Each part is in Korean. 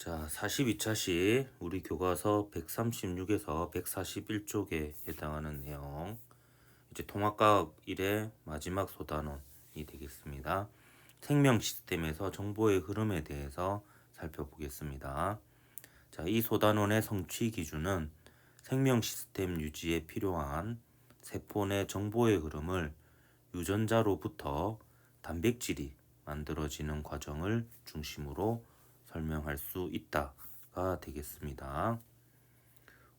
자, 42차시 우리 교과서 136에서 141쪽에 해당하는 내용. 이제 통합과학 1의 마지막 소단원이 되겠습니다. 생명 시스템에서 정보의 흐름에 대해서 살펴보겠습니다. 자, 이 소단원의 성취 기준은 생명 시스템 유지에 필요한 세포 내 정보의 흐름을 유전자로부터 단백질이 만들어지는 과정을 중심으로 설명할 수 있다가 되겠습니다.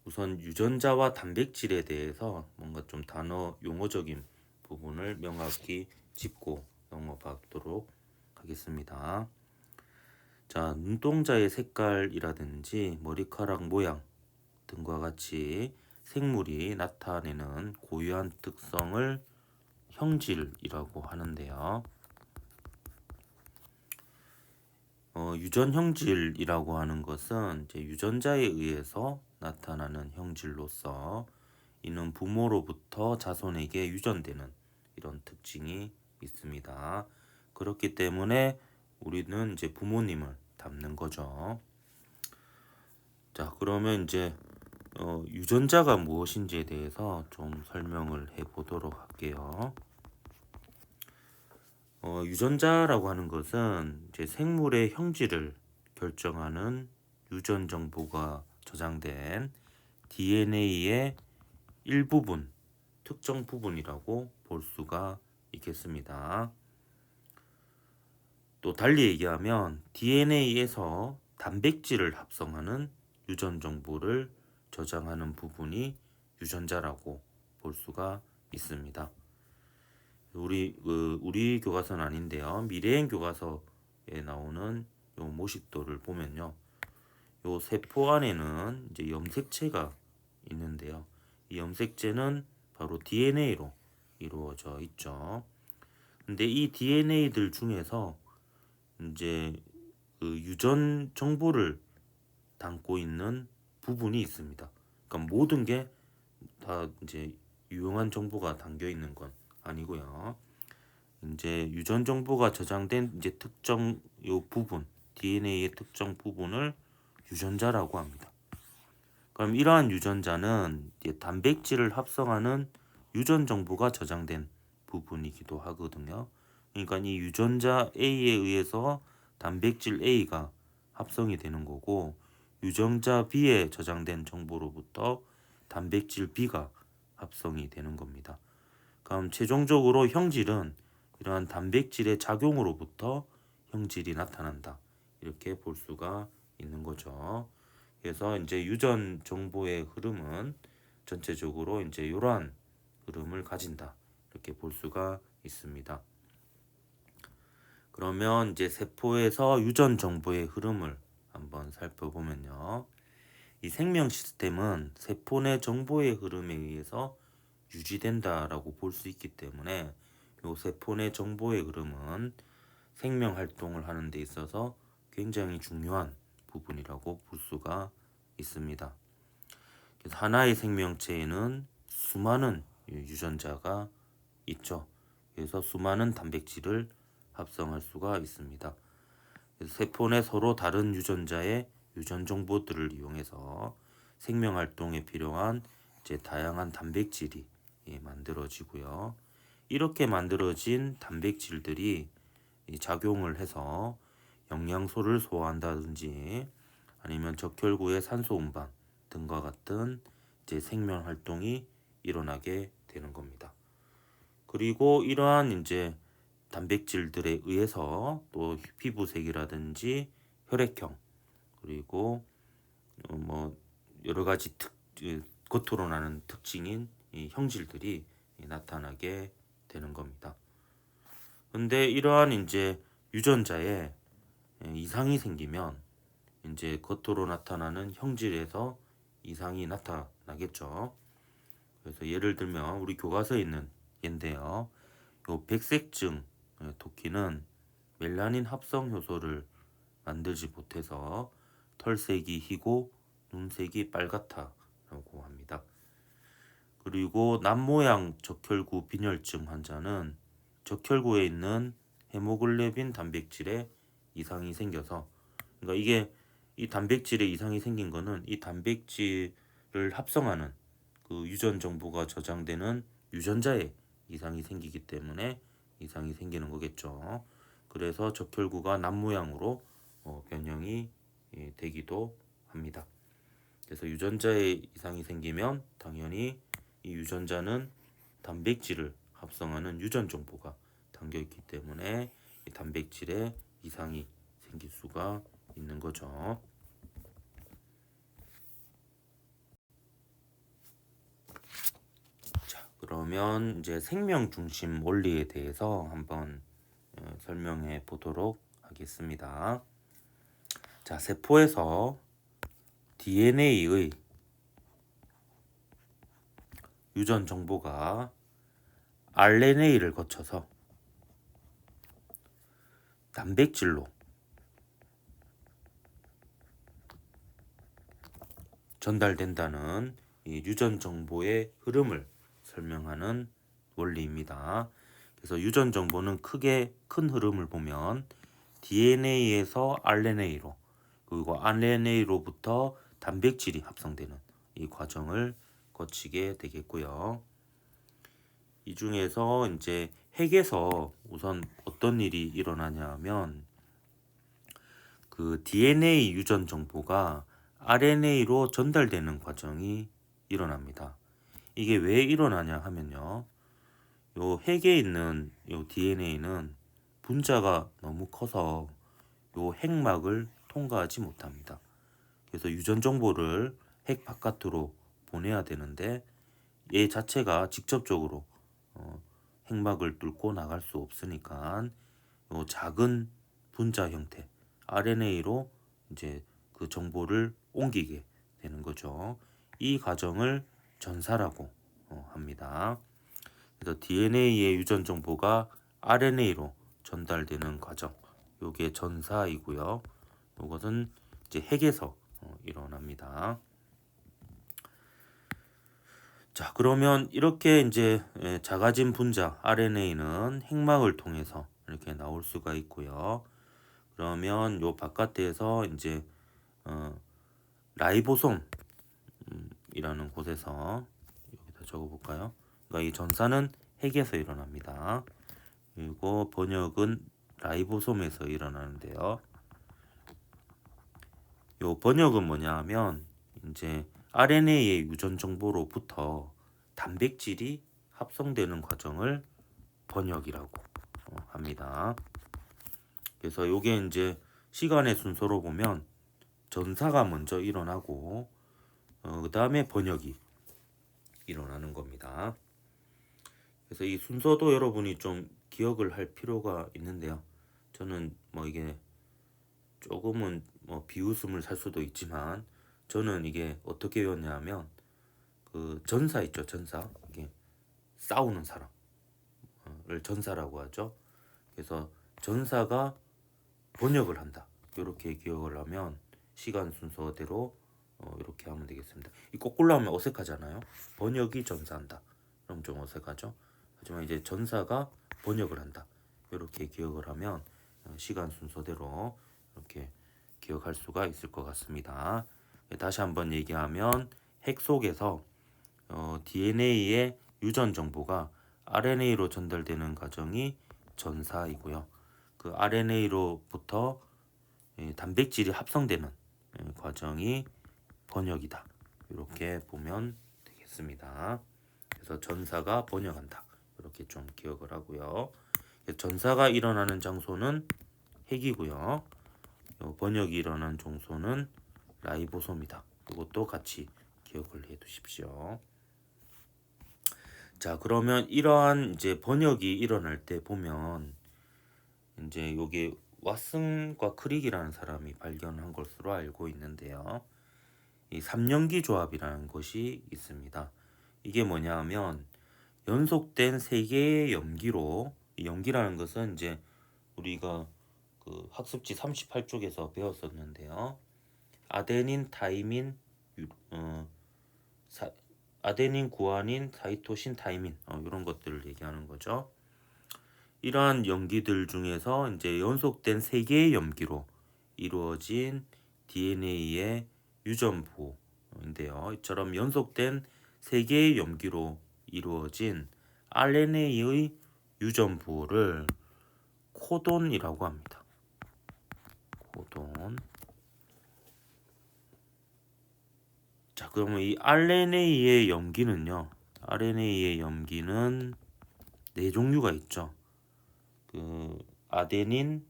우선 유전자와 단백질에 대해서 뭔가 좀 단어 용어적인 부분을 명확히 짚고 넘어가도록 하겠습니다. 자, 눈동자의 색깔이라든지 머리카락 모양 등과 같이 생물이 나타내는 고유한 특성을 형질이라고 하는데요. 유전 형질이라고 하는 것은 이제 유전자에 의해서 나타나는 형질로서 이는 부모로부터 자손에게 유전되는 이런 특징이 있습니다. 그렇기 때문에 우리는 이제 부모님을 닮는 거죠. 자, 그러면 이제 유전자가 무엇인지에 대해서 좀 설명을 해보도록 할게요. 유전자라고 하는 것은 이제 생물의 형질을 결정하는 유전 정보가 저장된 DNA의 일부분, 특정 부분이라고 볼 수가 있겠습니다. 또 달리 얘기하면 DNA에서 단백질을 합성하는 유전 정보를 저장하는 부분이 유전자라고 볼 수가 있습니다. 우리 교과서는 아닌데요. 미래행 교과서에 나오는 요 모식도를 보면요. 요 세포 안에는 이제 염색체가 있는데요. 이 염색체는 바로 DNA로 이루어져 있죠. 근데 이 DNA들 중에서 이제 그 유전 정보를 담고 있는 부분이 있습니다. 그러니까 모든 게 다 이제 유용한 정보가 담겨 있는 건 아니고요. 이제 유전 정보가 저장된 이제 특정 요 부분, DNA의 특정 부분을 유전자라고 합니다. 그럼 이러한 유전자는 이제 단백질을 합성하는 유전 정보가 저장된 부분이기도 하거든요. 그러니까 이 유전자 A에 의해서 단백질 A가 합성이 되는 거고, 유전자 B에 저장된 정보로부터 단백질 B가 합성이 되는 겁니다. 그럼 최종적으로 형질은 이러한 단백질의 작용으로부터 형질이 나타난다. 이렇게 볼 수가 있는 거죠. 그래서 이제 유전 정보의 흐름은 전체적으로 이제 이러한 흐름을 가진다. 이렇게 볼 수가 있습니다. 그러면 이제 세포에서 유전 정보의 흐름을 한번 살펴보면요. 이 생명 시스템은 세포 내 정보의 흐름에 의해서 유지된다라고 볼 수 있기 때문에 이 세포 내 정보의 흐름은 생명 활동을 하는 데 있어서 굉장히 중요한 부분이라고 볼 수가 있습니다. 그래서 하나의 생명체에는 수많은 유전자가 있죠. 그래서 수많은 단백질을 합성할 수가 있습니다. 그래서 세포 내 서로 다른 유전자의 유전 정보들을 이용해서 생명 활동에 필요한 이제 다양한 단백질이 만들어지고요. 이렇게 만들어진 단백질들이 작용을 해서 영양소를 소화한다든지 아니면 적혈구의 산소 운반 등과 같은 이제 생명 활동이 일어나게 되는 겁니다. 그리고 이러한 이제 단백질들에 의해서 또 피부색이라든지 혈액형 그리고 뭐 여러 가지 겉으로 나는 특징인 이 형질들이 나타나게 되는 겁니다. 근데 이러한 이제 유전자에 이상이 생기면 이제 겉으로 나타나는 형질에서 이상이 나타나겠죠. 그래서 예를 들면 우리 교과서에 있는 예인데요. 요 백색증 토끼는 멜라닌 합성 효소를 만들지 못해서 털색이 희고 눈색이 빨갛다라고 합니다. 그리고 남모양 적혈구 빈혈증 환자는 적혈구에 있는 헤모글로빈 단백질에 이상이 생겨서, 그러니까 이게 이 단백질에 이상이 생긴 거는 이 단백질을 합성하는 그 유전 정보가 저장되는 유전자에 이상이 생기기 때문에 이상이 생기는 거겠죠. 그래서 적혈구가 남 모양으로 변형이 되기도 합니다. 그래서 유전자에 이상이 생기면 당연히 이 유전자는 단백질을 합성하는 유전 정보가 담겨 있기 때문에 이 단백질에 이상이 생길 수가 있는 거죠. 자, 그러면 이제 생명 중심 원리에 대해서 한번 설명해 보도록 하겠습니다. 자, 세포에서 DNA의 유전 정보가 RNA를 거쳐서 단백질로 전달된다는 이 유전 정보의 흐름을 설명하는 원리입니다. 그래서 유전 정보는 크게 큰 흐름을 보면 DNA에서 RNA로 그리고 RNA로부터 단백질이 합성되는 이 과정을 거치게 되겠고요. 이 중에서 이제 핵에서 우선 어떤 일이 일어나냐면 그 DNA 유전 정보가 RNA로 전달되는 과정이 일어납니다. 이게 왜 일어나냐 하면요. 요 핵에 있는 요 DNA는 분자가 너무 커서 요 핵막을 통과하지 못합니다. 그래서 유전 정보를 핵 바깥으로 보내야 되는데 얘 자체가 직접적으로 핵막을 뚫고 나갈 수 없으니까 요 작은 분자 형태 RNA로 이제 그 정보를 옮기게 되는 거죠. 이 과정을 전사라고 합니다. 그래서 DNA의 유전 정보가 RNA로 전달되는 과정, 요게 전사이고요. 요것은 이제 핵에서 일어납니다. 자, 그러면 이렇게 이제 작아진 분자 RNA는 핵막을 통해서 이렇게 나올 수가 있고요. 그러면 요 바깥에서 이제 라이보솜 이라는 곳에서 여기다 적어볼까요? 그러니까 이 전사는 핵에서 일어납니다. 그리고 번역은 라이보솜에서 일어나는데요. 요 번역은 뭐냐 하면 이제 RNA의 유전 정보로부터 단백질이 합성되는 과정을 번역이라고 합니다. 그래서 요게 이제 시간의 순서로 보면 전사가 먼저 일어나고 그 다음에 번역이 일어나는 겁니다. 그래서 이 순서도 여러분이 좀 기억을 할 필요가 있는데요. 저는 뭐 이게 조금은 뭐 비웃음을 살 수도 있지만 저는 이게 어떻게 외웠냐면 그 전사 있죠, 전사. 이게 싸우는 사람을 전사라고 하죠. 그래서 전사가 번역을 한다. 이렇게 기억을 하면 시간 순서대로 이렇게 하면 되겠습니다. 이 거꾸로 하면 어색하잖아요. 번역이 전사한다. 그럼 좀 어색하죠. 하지만 이제 전사가 번역을 한다. 이렇게 기억을 하면 시간 순서대로 이렇게 기억할 수가 있을 것 같습니다. 다시 한번 얘기하면 핵 속에서 DNA의 유전 정보가 RNA로 전달되는 과정이 전사이고요. 그 RNA로부터 단백질이 합성되는 과정이 번역이다. 이렇게 보면 되겠습니다. 그래서 전사가 번역한다. 이렇게 좀 기억을 하고요. 전사가 일어나는 장소는 핵이고요. 번역이 일어나는 장소는 라이보솜이다. 이것도 같이 기억을 해 두십시오. 자, 그러면 이러한 이제 번역이 일어날 때 보면 이제 요게 왓슨과 크릭이라는 사람이 발견한 것으로 알고 있는데요. 이 3연기 조합이라는 것이 있습니다. 이게 뭐냐 하면 연속된 3개의 염기로, 이 염기라는 것은 이제 우리가 그 학습지 38쪽에서 배웠었는데요. 아데닌, 타이민, 아데닌, 구아닌, 사이토신, 타이민 이런 것들을 얘기하는 거죠. 이러한 염기들 중에서 이제 연속된 3개의 염기로 이루어진 DNA의 유전부인데요. 이처럼 연속된 세 개의 염기로 이루어진 RNA의 유전부를 코돈이라고 합니다. 코돈. 자, 그러면 이 RNA의 염기는요. RNA의 염기는 네 종류가 있죠. 그 아데닌,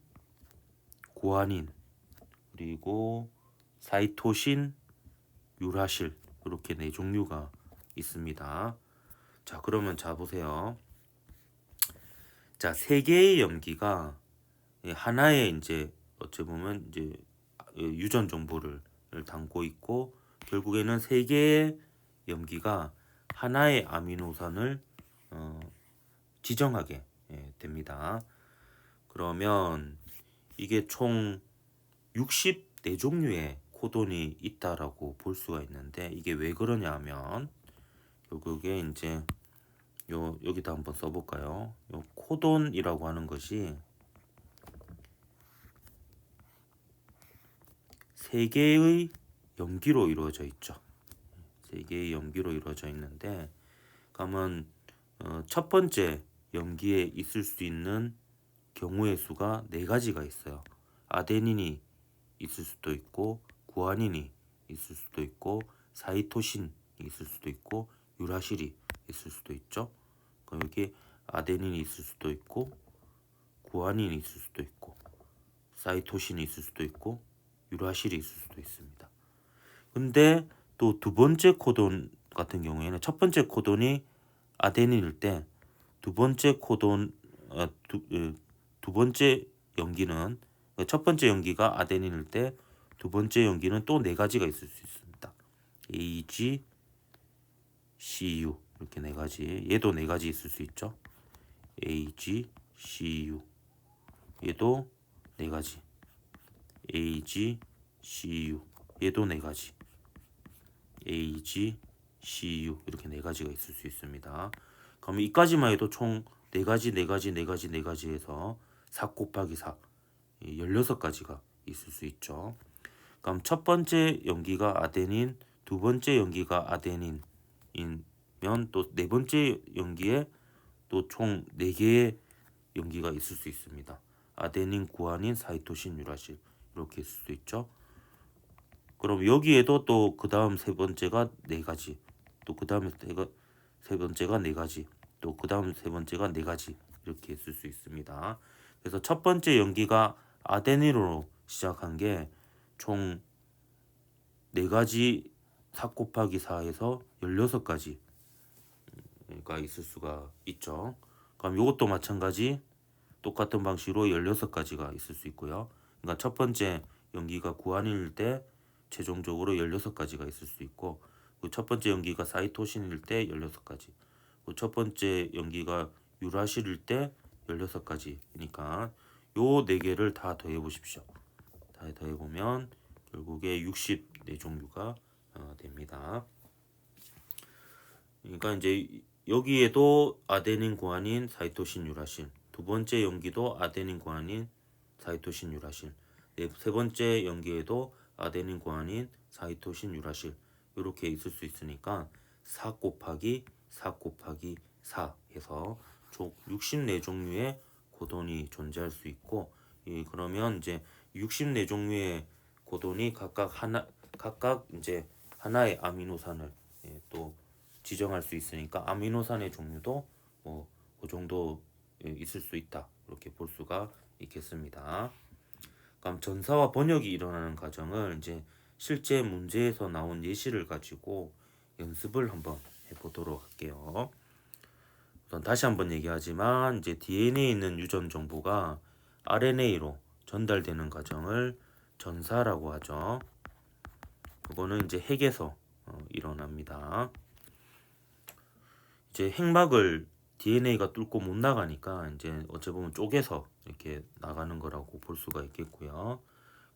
구아닌, 그리고 사이토신, 유라실 이렇게 네 종류가 있습니다. 자, 그러면 자 보세요. 자, 세 개의 염기가 하나의 이제 어찌 보면 이제 유전 정보를 담고 있고 결국에는 세 개의 염기가 하나의 아미노산을 지정하게 됩니다. 그러면 이게 총 64종류의 코돈이 있다라고 볼 수가 있는데 이게 왜 그러냐 하면 결국에 이제 여기다 한번 써볼까요? 요 코돈이라고 하는 것이 세 개의 염기로 이루어져 있죠. 세 개의 염기로 이루어져 있는데 그러면 첫 번째 염기에 있을 수 있는 경우의 수가 네 가지가 있어요. 아데닌이 있을 수도 있고 구아닌이 있을 수도 있고 사이토신이 있을 수도 있고 유라실이 있을 수도 있죠. 그럼 여기 아데닌이 있을 수도 있고 구아닌이 있을 수도 있고 사이토신이 있을 수도 있고 유라실이 있을 수도 있습니다. 근데 또 두 번째 코돈 같은 경우에는 첫 번째 코돈이 아데닌일 때 두 번째 코돈 두 번째 염기는 첫 번째 염기가 아데닌일 때 두 번째 염기는 또 네 가지가 있을 수 있습니다. A, G, C, U 이렇게 네 가지. 얘도 네 가지 있을 수 있죠. A, G, C, U 얘도 네 가지. A, G, C, U 얘도 네 가지. A, G, C, U 이렇게 네 가지가 있을 수 있습니다. 그러면 이까지만 해도 총 네 가지, 네 가지, 네 가지, 네 가지 해서 4 곱하기 4 16가지가 있을 수 있죠. 그럼 첫 번째 염기가 아데닌, 두 번째 염기가 아데닌이면 또 네 번째 염기에 또 총 4개의 염기가 있을 수 있습니다. 아데닌, 구아닌, 사이토신, 유라실 이렇게 있을 수 있죠. 그럼 여기에도 또 그 다음 세 번째가 네 가지, 또 그 다음에 세 번째가 네 가지, 또 그 다음 세 번째가 네 가지 이렇게 있을 수 있습니다. 그래서 첫 번째 염기가 아데닌으로 시작한 게 총 네 가지 4 곱하기 4에서 16가지가 있을 수가 있죠. 그럼 이것도 마찬가지 똑같은 방식으로 16가지가 있을 수 있고요. 그러니까 첫 번째 염기가 구아닌일 때 최종적으로 16가지가 있을 수 있고 그 첫 번째 염기가 사이토신일 때 16가지 그 첫 번째 염기가 유라실일 때 16가지니까 요 네 개를 다 더해 보십시오. 다 더해 보면 결국에 64종류가 됩니다. 그러니까 이제 여기에도 아데닌, 구아닌, 사이토신, 유라실 두 번째 염기도 아데닌, 구아닌, 사이토신, 유라실 세 번째 염기에도 아데닌, 구아닌, 사이토신, 유라실 이렇게 있을 수 있으니까 4 곱하기 4 곱하기 4 해서 총 64종류의 코돈이 존재할 수 있고 그러면 이제 64종류의 코돈이 각각 이제 하나의 아미노산을 또 지정할 수 있으니까 아미노산의 종류도 뭐 그 정도 있을 수 있다 이렇게 볼 수가 있겠습니다. 그럼 전사와 번역이 일어나는 과정을 이제 실제 문제에서 나온 예시를 가지고 연습을 한번 해보도록 할게요. 우선 다시 한번 얘기하지만 이제 DNA에 있는 유전 정보가 RNA로 전달되는 과정을 전사라고 하죠. 그거는 이제 핵에서 일어납니다. 이제 핵막을 DNA가 뚫고 못 나가니까 이제 어찌 보면 쪼개서 이렇게 나가는 거라고 볼 수가 있겠고요.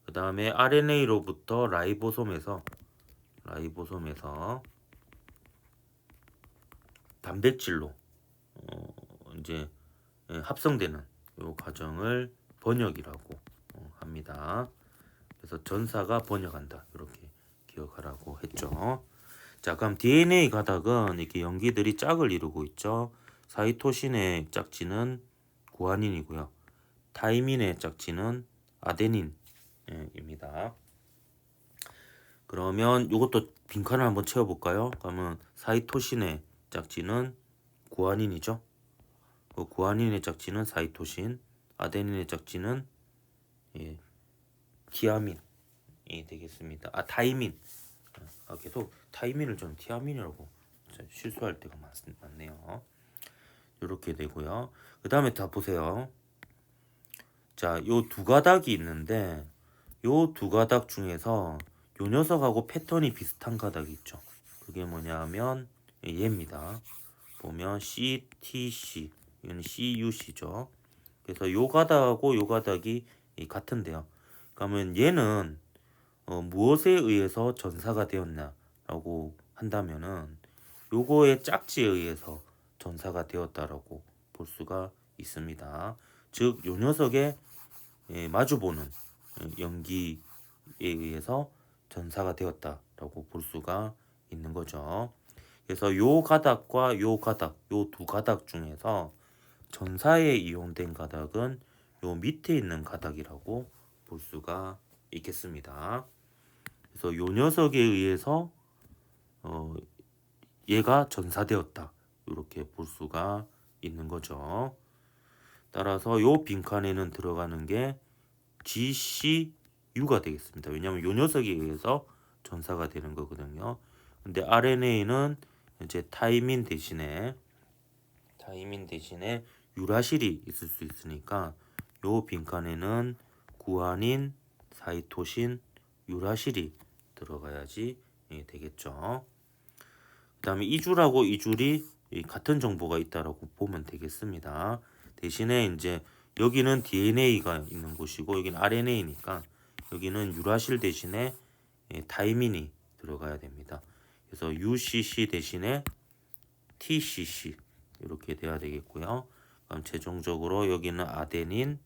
그 다음에 RNA로부터 라이보솜에서 단백질로 이제 합성되는 이 과정을 번역이라고 합니다. 그래서 전사가 번역한다. 이렇게 기억하라고 했죠. 자, 그럼 DNA 가닥은 이렇게 염기들이 짝을 이루고 있죠. 사이토신의 짝지는 구아닌이고요. 타이민의 짝지는 아데닌입니다. 그러면 이것도 빈칸을 한번 채워볼까요? 그러면 사이토신의 짝지는 구아닌이죠. 그 구아닌의 짝지는 사이토신, 아데닌의 짝지는 티아민이 되겠습니다. 타이민. 계속 타이민을 좀 티아민이라고 실수할 때가 많네요. 이렇게 되고요. 그 다음에 다 보세요. 자, 요 두 가닥이 있는데 요 두 가닥 중에서 요 녀석하고 패턴이 비슷한 가닥이 있죠. 그게 뭐냐면 얘입니다. 보면 CTC, 이건 CUC죠. 그래서 요 가닥하고 요 가닥이 같은데요. 그러면 얘는 무엇에 의해서 전사가 되었나라고 한다면은 요거의 짝지에 의해서 전사가 되었다라고 볼 수가 있습니다. 즉, 요 녀석의 마주보는 연기에 의해서 전사가 되었다라고 볼 수가 있는 거죠. 그래서 요 가닥과 요 가닥, 요 두 가닥 중에서 전사에 이용된 가닥은 요 밑에 있는 가닥이라고 볼 수가 있겠습니다. 그래서 요 녀석에 의해서 얘가 전사되었다. 이렇게 볼 수가 있는 거죠. 따라서 요 빈칸에는 들어가는 게 GCU가 되겠습니다. 왜냐하면 요 녀석에 의해서 전사가 되는 거거든요. 근데 RNA는 이제 타이민 대신에 유라실이 있을 수 있으니까 요 빈칸에는 구아닌, 사이토신, 유라실이 들어가야지 되겠죠. 그 다음에 이 줄하고 이 줄이 같은 정보가 있다라고 보면 되겠습니다. 대신에 이제 여기는 DNA가 있는 곳이고 여기는 RNA니까 여기는 유라실 대신에 타이민이 들어가야 됩니다. 그래서 UCC 대신에 TCC 이렇게 돼야 되겠고요. 그럼 최종적으로 여기는 아데닌,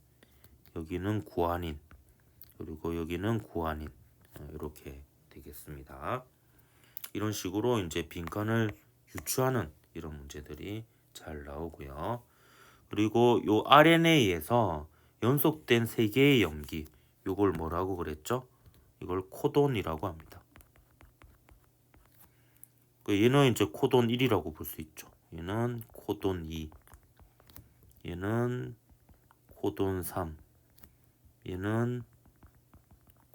여기는 구아닌, 그리고 여기는 구아닌 이렇게 되겠습니다. 이런 식으로 이제 빈칸을 유추하는 이런 문제들이 잘 나오고요. 그리고 요 RNA에서 연속된 세 개의 염기, 요걸 뭐라고 그랬죠? 이걸 코돈이라고 합니다. 얘는 이제 코돈 1이라고 볼 수 있죠. 얘는 코돈 2, 얘는 코돈 3, 얘는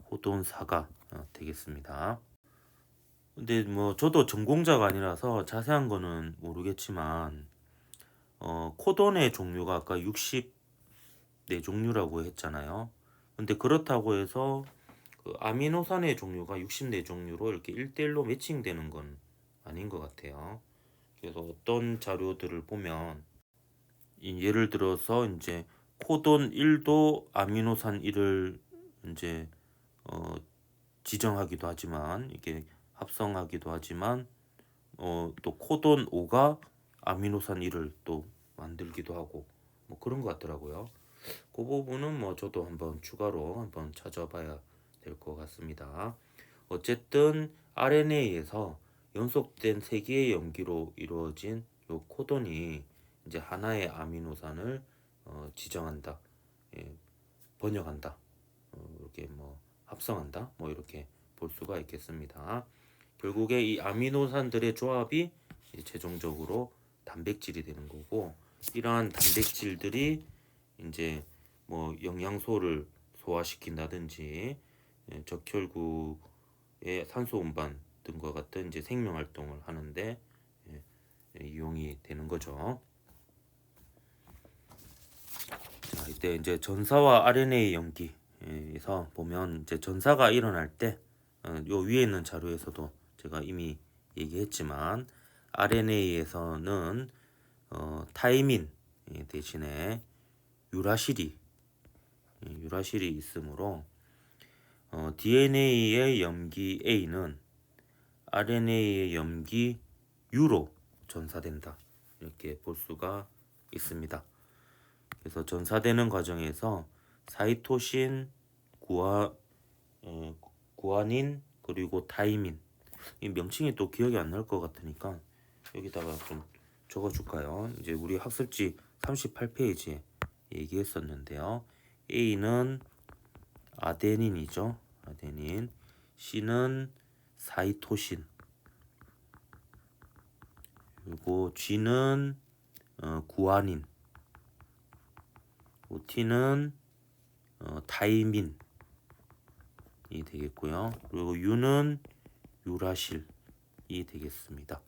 코돈 4가 되겠습니다. 근데 뭐 저도 전공자가 아니라서 자세한 거는 모르겠지만 코돈의 종류가 아까 64종류라고 했잖아요. 근데 그렇다고 해서 그 아미노산의 종류가 64종류로 이렇게 1대1로 매칭되는 건 아닌 것 같아요. 그래서 어떤 자료들을 보면 예를 들어서 이제 코돈 1도 아미노산 1을 이제 지정하기도 하지만 이게 합성하기도 하지만 또 코돈 5가 아미노산 1을 또 만들기도 하고 뭐 그런 것 같더라고요. 그 부분은 뭐 저도 한번 추가로 한번 찾아봐야 될 것 같습니다. 어쨌든 RNA에서 연속된 세 개의 염기로 이루어진 요 코돈이 이제 하나의 아미노산을 지정한다, 번역한다, 이렇게 뭐 합성한다, 뭐 이렇게 볼 수가 있겠습니다. 결국에 이 아미노산들의 조합이 최종적으로 단백질이 되는 거고, 이러한 단백질들이 이제 뭐 영양소를 소화시킨다든지 적혈구의 산소 운반 등과 같은 이제 생명 활동을 하는데 이용이 되는 거죠. 자, 이때 이제 전사와 RNA 연기에서 보면 이제 전사가 일어날 때 요 위에 있는 자료에서도 제가 이미 얘기했지만 RNA에서는 타이민 대신에 유라실이 있으므로 DNA의 염기 A는 RNA의 염기 U로 전사된다, 이렇게 볼 수가 있습니다. 그래서 전사되는 과정에서 사이토신, 구아닌 그리고 타이민. 이 명칭이 또 기억이 안 날 것 같으니까 여기다가 좀 적어줄까요? 이제 우리 학습지 38페이지에 얘기했었는데요. A는 아데닌이죠. 아데닌. C는 사이토신. 그리고 G는 구아닌. T는 타이민이 되겠고요. 그리고 U는 유라실이 되겠습니다.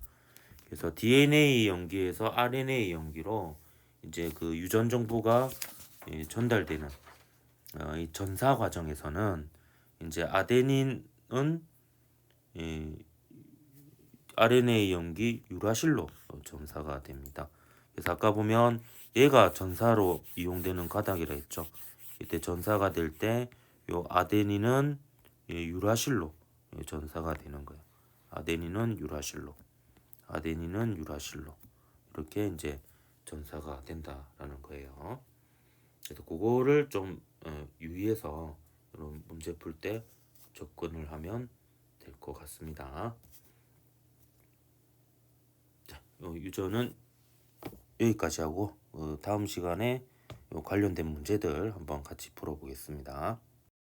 그래서 DNA 연기에서 RNA 연기로 이제 그 유전 정보가 전달되는 이 전사 과정에서는 이제 아데닌은 RNA 연기 유라실로 전사가 됩니다. 그래서 아까 보면 얘가 전사로 이용되는 가닥이라 했죠. 이때 전사가 될 때 요 아데닌은 유라실로 전사가 되는 거예요. 아데닌은 유라실로 이렇게 이제 전사가 된다라는 거예요. 그래서 그거를 좀 유의해서 이런 문제 풀 때 접근을 하면 될 것 같습니다. 자, 유전은 여기까지 하고 다음 시간에 관련된 문제들 한번 같이 풀어보겠습니다.